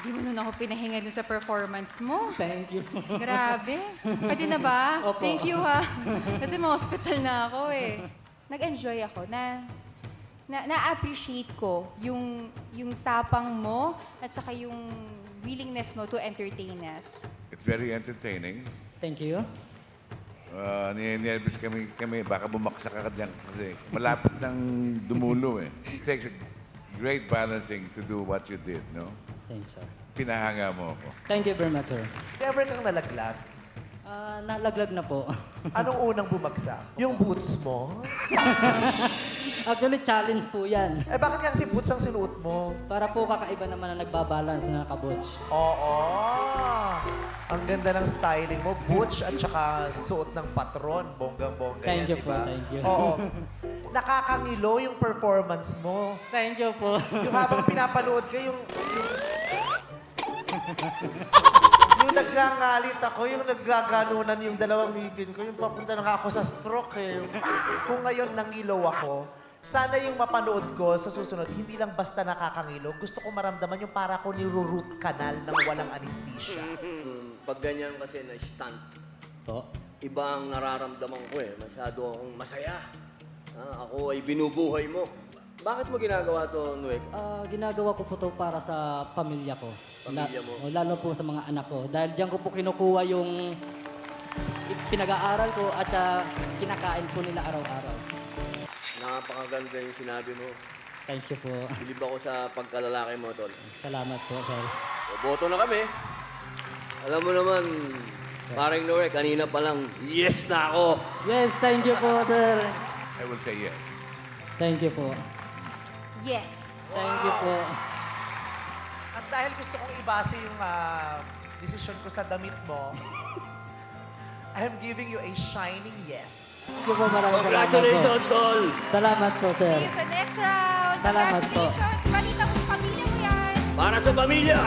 Hindi mo nun ako pinahinga dun sa performance mo. Thank you. Grabe. Pwede na ba? Opo. Thank you, ha. Kasi ma-hospital na ako, eh. Nag-enjoy ako na-appreciate ko yung tapang mo at saka yung willingness mo to entertain us. It's very entertaining. Thank you. Nervous kami, baka bumaksak ka dyan kasi malapit ng dumulo eh. It takes a great balancing to do what you did, no? Thanks, sir. Pinahanga mo ako. Thank you very much, sir. Never kang nalaglag. Nalaglag na po. Anong unang bumagsak? Yung boots mo? Actually, challenge po yan. Eh, bakit nga si boots ang sinuot mo? Para po kakaiba naman na nagbabalance na nakabots. Oo. Ang ganda ng styling mo. Butch at saka suot ng patron. Bonggang-bongga Thank yan, you di po, ba? thank you. Oo. Nakakangilo yung performance mo. Thank you po. Yung habang pinapanood ka, yung nagngangalit ako, yung naggaganunan yung dalawang ngipin ko, yung papunta na ako sa stroke eh. Kung ngayon nangilaw ako, sana yung mapanood ko sa susunod, hindi lang basta nakakangilo. Gusto ko maramdaman yung para ko niru-root canal ng walang anesthesia. Pag ganyan kasi na stunt, Po. iba ang nararamdaman ko eh. Masyado akong masaya. Ako ay binubuhay mo. Bakit mo ginagawa to, Nuek? Ginagawa ko po to para sa pamilya ko. Pamilya mo? Lalo po sa mga anak ko. Dahil diyan ko po kinukuha yung pinag-aaral ko at kinakain po nila araw-araw. Napakaganda yung sinabi mo. Thank you po. Bilib ako sa pagkalalaki mo, Tol. Salamat po, sir. Boto na kami. Alam mo naman, paring Nuek, kanina pa lang, yes na ako. Yes, thank you po, sir. I will say yes. Thank you po. Yes. Thank you po. At dahil gusto kong ibase yung desisyon ko sa damit mo, I am giving you a shining yes. Thank you po, maraming salamat po. Congratulations, Tol! Salamat po, sir. See you sa next round. Salamat po. Congratulations. Balita mo sa pamilya mo yan. Para sa pamilya!